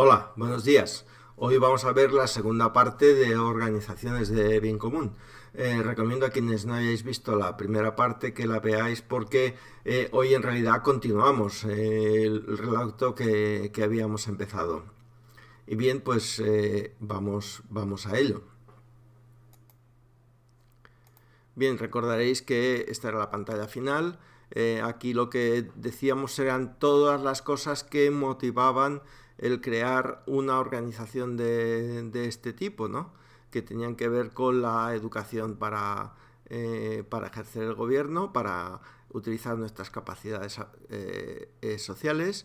Hola, buenos días. Hoy vamos a ver la segunda parte de organizaciones de bien común. Recomiendo a quienes no hayáis visto la primera parte que la veáis porque hoy en realidad continuamos el relato que habíamos empezado. Y bien, pues vamos a ello. Bien, recordaréis que esta era la pantalla final. Aquí lo que decíamos eran todas las cosas que motivaban el crear una organización de este tipo, ¿no? Que tenían que ver con la educación para ejercer el gobierno, para utilizar nuestras capacidades sociales.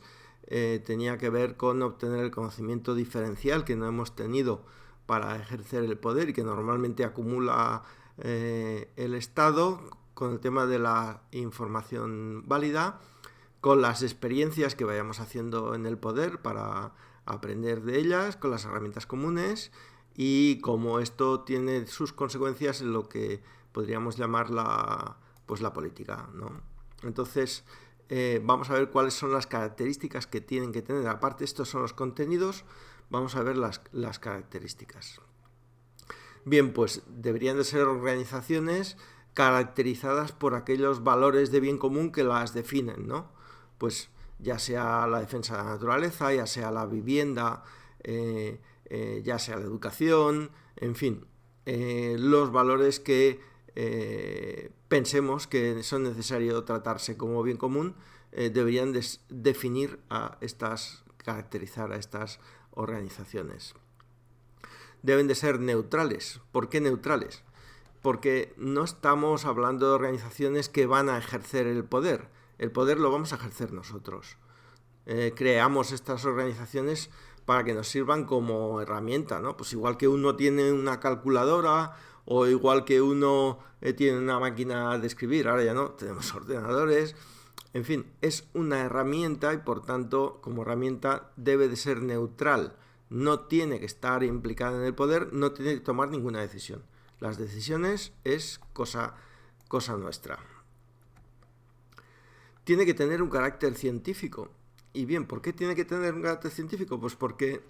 Tenía que ver con obtener el conocimiento diferencial que no hemos tenido para ejercer el poder y que normalmente acumula el Estado, con el tema de la información válida, con las experiencias que vayamos haciendo en el poder para aprender de ellas, con las herramientas comunes y cómo esto tiene sus consecuencias en lo que podríamos llamar la política, ¿no? Entonces, vamos a ver cuáles son las características que tienen que tener. Aparte, estos son los contenidos, vamos a ver las características. Bien, pues deberían de ser organizaciones caracterizadas por aquellos valores de bien común que las definen, ¿no? Pues ya sea la defensa de la naturaleza, ya sea la vivienda, ya sea la educación, en fin, los valores que pensemos que son necesarios tratarse como bien común deberían definir caracterizar a estas organizaciones. Deben de ser neutrales. ¿Por qué neutrales? Porque no estamos hablando de organizaciones que van a ejercer el poder. El poder lo vamos a ejercer nosotros. Creamos estas organizaciones para que nos sirvan como herramienta, ¿no? Pues igual que uno tiene una calculadora o igual que uno tiene una máquina de escribir, ahora ya no, tenemos ordenadores. En fin, es una herramienta y por tanto, como herramienta, debe de ser neutral. No tiene que estar implicada en el poder, no tiene que tomar ninguna decisión. Las decisiones es cosa nuestra. Tiene que tener un carácter científico. Y bien, ¿por qué tiene que tener un carácter científico? Pues porque,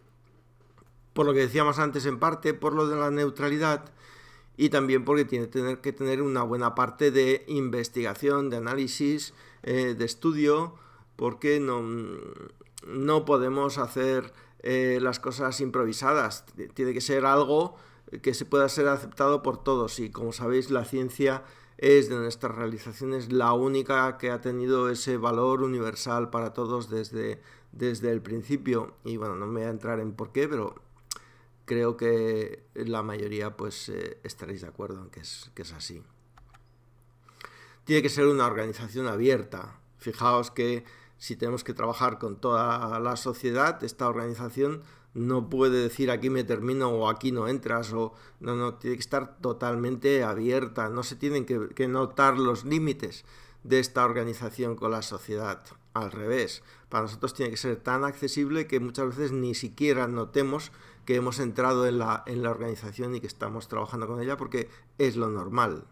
por lo que decíamos antes en parte, por lo de la neutralidad y también porque tiene que tener una buena parte de investigación, de análisis, de estudio, porque no podemos hacer las cosas improvisadas. Tiene que ser algo que se pueda ser aceptado por todos y como sabéis la ciencia es de nuestras realizaciones la única que ha tenido ese valor universal para todos desde el principio y bueno, no me voy a entrar en por qué, pero creo que la mayoría pues estaréis de acuerdo en que es así. Tiene que ser una organización abierta. Fijaos que si tenemos que trabajar con toda la sociedad, esta organización no puede decir aquí me termino o aquí no entras o no, tiene que estar totalmente abierta. No se tienen que notar los límites de esta organización con la sociedad. Al revés, para nosotros tiene que ser tan accesible que muchas veces ni siquiera notemos que hemos entrado en la organización y que estamos trabajando con ella porque es lo normal.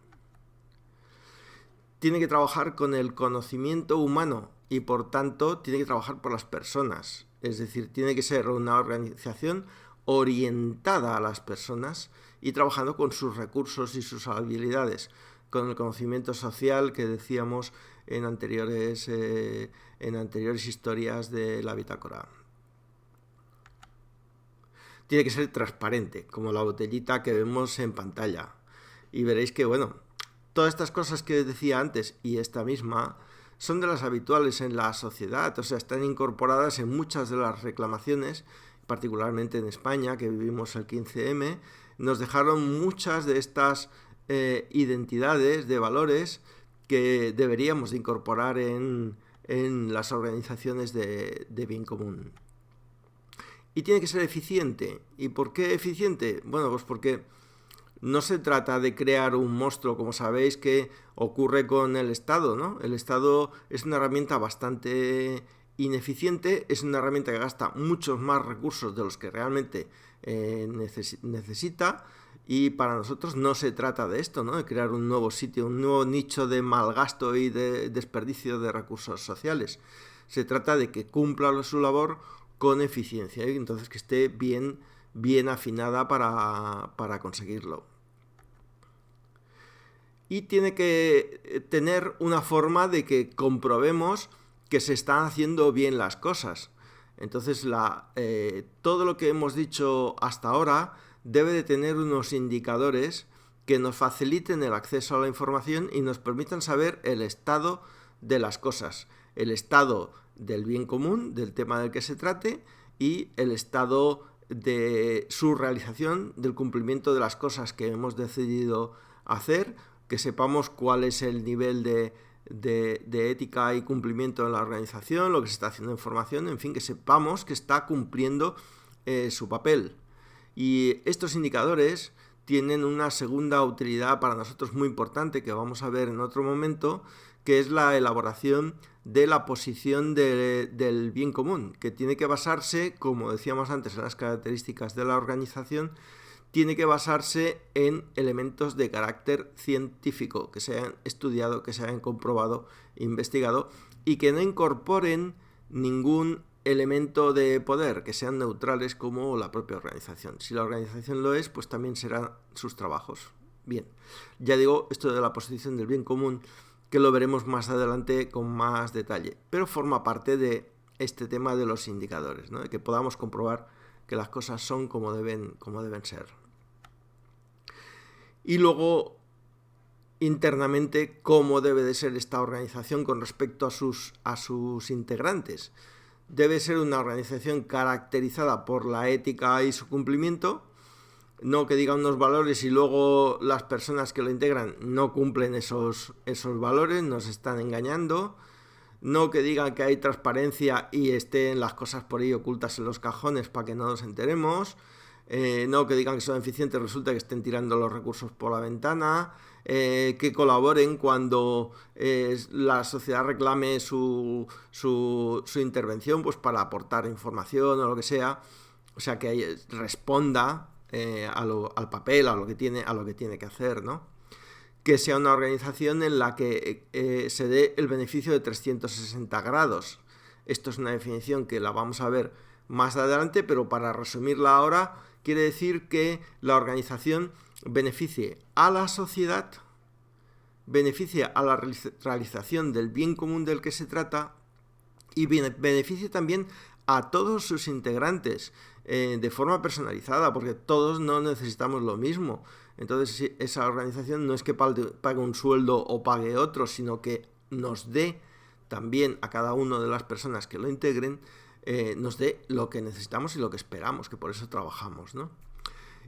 Tiene que trabajar con el conocimiento humano y por tanto tiene que trabajar por las personas. Es decir, tiene que ser una organización orientada a las personas y trabajando con sus recursos y sus habilidades, con el conocimiento social que decíamos en anteriores historias de la bitácora. Tiene que ser transparente, como la botellita que vemos en pantalla. Y veréis que, bueno, todas estas cosas que decía antes y esta misma son de las habituales en la sociedad, o sea, están incorporadas en muchas de las reclamaciones, particularmente en España, que vivimos el 15M, nos dejaron muchas de estas identidades de valores que deberíamos de incorporar en las organizaciones de bien común. Y tiene que ser eficiente. ¿Y por qué eficiente? Bueno, pues porque no se trata de crear un monstruo, como sabéis que ocurre con el Estado, ¿no? El Estado es una herramienta bastante ineficiente, es una herramienta que gasta muchos más recursos de los que realmente necesita y para nosotros no se trata de esto, ¿no? De crear un nuevo sitio, un nuevo nicho de malgasto y de desperdicio de recursos sociales. Se trata de que cumpla su labor con eficiencia, y entonces que esté bien afinada para conseguirlo. Y tiene que tener una forma de que comprobemos que se están haciendo bien las cosas. Entonces todo lo que hemos dicho hasta ahora debe de tener unos indicadores que nos faciliten el acceso a la información y nos permitan saber el estado de las cosas, el estado del bien común, del tema del que se trate, y el estado de su realización, del cumplimiento de las cosas que hemos decidido hacer, que sepamos cuál es el nivel de ética y cumplimiento en la organización, lo que se está haciendo en formación, en fin, que sepamos que está cumpliendo su papel. Y estos indicadores tienen una segunda utilidad para nosotros muy importante, que vamos a ver en otro momento, que es la elaboración de la posición del bien común, que tiene que basarse, como decíamos antes, en las características de la organización, tiene que basarse en elementos de carácter científico, que se hayan estudiado, que se hayan comprobado, investigado, y que no incorporen ningún elemento de poder, que sean neutrales como la propia organización. Si la organización lo es, pues también serán sus trabajos. Bien, ya digo, esto de la posición del bien común, que lo veremos más adelante con más detalle, pero forma parte de este tema de los indicadores, ¿no? De que podamos comprobar que las cosas son como deben ser. Y luego, internamente, cómo debe de ser esta organización con respecto a sus integrantes. Debe ser una organización caracterizada por la ética y su cumplimiento, no que diga unos valores y luego las personas que lo integran no cumplen esos valores, nos están engañando, no que digan que hay transparencia y estén las cosas por ahí ocultas en los cajones para que no nos enteremos, no que digan que son eficientes, resulta que estén tirando los recursos por la ventana, que colaboren cuando la sociedad reclame su intervención, pues para aportar información o lo que sea, o sea, que responda al papel, a lo que tiene que hacer, ¿no? Que sea una organización en la que se dé el beneficio de 360 grados. Esto es una definición que la vamos a ver más adelante, pero para resumirla ahora, quiere decir que la organización beneficie a la sociedad, beneficie a la realización del bien común del que se trata y beneficie también a todos sus integrantes de forma personalizada, porque todos no necesitamos lo mismo. Entonces esa organización no es que pague un sueldo o pague otro, sino que nos dé también a cada una de las personas que lo integren, nos dé lo que necesitamos y lo que esperamos, que por eso trabajamos, ¿no?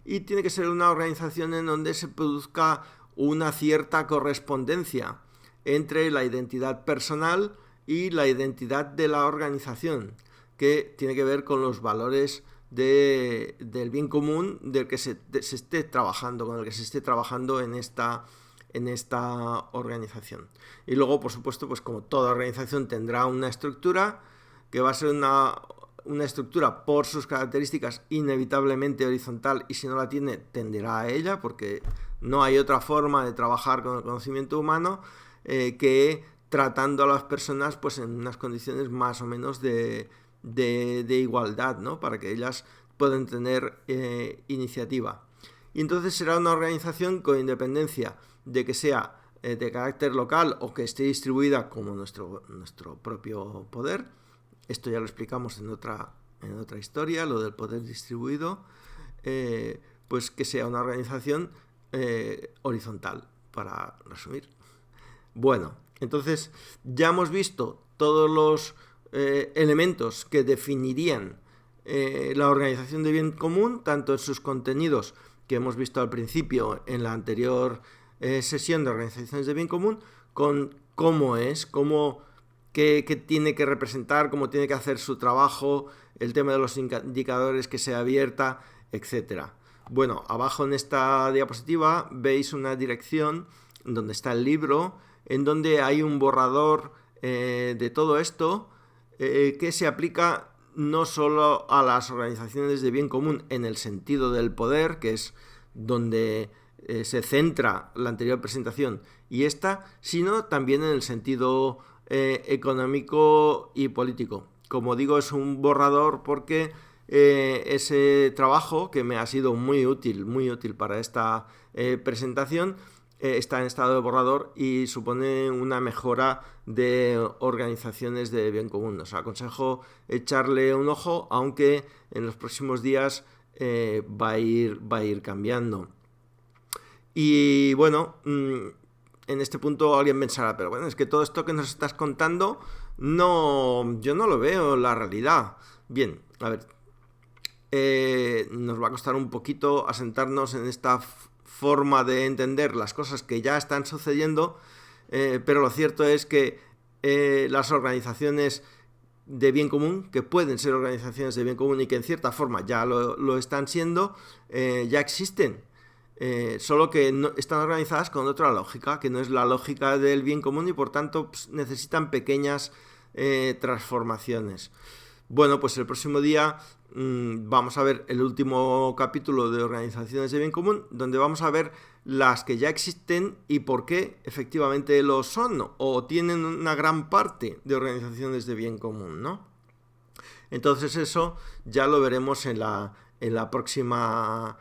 Y tiene que ser una organización en donde se produzca una cierta correspondencia entre la identidad personal y la identidad de la organización, que tiene que ver con los valores del bien común del que se esté trabajando, con el que se esté trabajando en esta organización. Y luego, por supuesto, pues como toda organización tendrá una estructura que va a ser una estructura por sus características inevitablemente horizontal, y si no la tiene tenderá a ella, porque no hay otra forma de trabajar con el conocimiento humano que tratando a las personas pues en unas condiciones más o menos de igualdad, ¿no? Para que ellas puedan tener iniciativa. Y entonces será una organización con independencia de que sea de carácter local o que esté distribuida como nuestro propio poder. Esto ya lo explicamos en otra historia, lo del poder distribuido, pues que sea una organización horizontal, para resumir. Bueno, entonces ya hemos visto todos los elementos que definirían la organización de bien común, tanto en sus contenidos que hemos visto al principio en la anterior sesión de organizaciones de bien común, con cómo es, qué tiene que representar, cómo tiene que hacer su trabajo, el tema de los indicadores, que sea abierta, etcétera. Bueno, abajo en esta diapositiva veis una dirección donde está el libro, en donde hay un borrador de todo esto que se aplica no solo a las organizaciones de bien común en el sentido del poder, que es donde se centra la anterior presentación y esta, sino también en el sentido económico y político. como digo, es un borrador porque ese trabajo, que me ha sido muy útil para esta presentación, está en estado de borrador y supone una mejora de organizaciones de bien común. Os aconsejo echarle un ojo, aunque en los próximos días va a ir cambiando. Y bueno, en este punto alguien pensará, pero bueno, es que todo esto que nos estás contando, yo no lo veo en la realidad. Bien, a ver, nos va a costar un poquito asentarnos en esta forma de entender las cosas que ya están sucediendo, pero lo cierto es que las organizaciones de bien común, que pueden ser organizaciones de bien común y que en cierta forma ya lo están siendo, ya existen. Solo que no, están organizadas con otra lógica, que no es la lógica del bien común y por tanto pues, necesitan pequeñas transformaciones. Bueno, pues el próximo día vamos a ver el último capítulo de organizaciones de bien común, donde vamos a ver las que ya existen y por qué efectivamente lo son o tienen una gran parte de organizaciones de bien común, ¿no? Entonces eso ya lo veremos en la próxima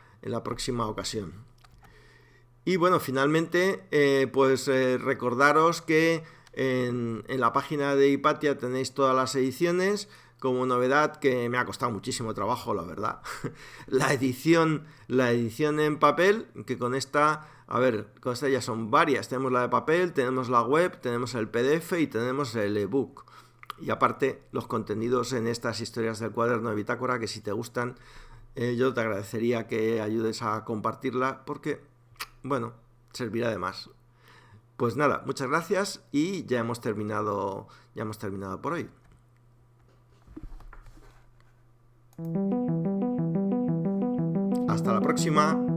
ocasión. Y bueno, finalmente, recordaros que en la página de Hipatia tenéis todas las ediciones. Como novedad, que me ha costado muchísimo trabajo, la verdad, la edición en papel, que con esta ya son varias. Tenemos la de papel, tenemos la web, tenemos el PDF y tenemos el ebook. Y aparte, los contenidos en estas historias del cuaderno de bitácora, que si te gustan, yo te agradecería que ayudes a compartirla, porque, bueno, servirá de más. Pues nada, muchas gracias y ya hemos terminado por hoy. Hasta la próxima.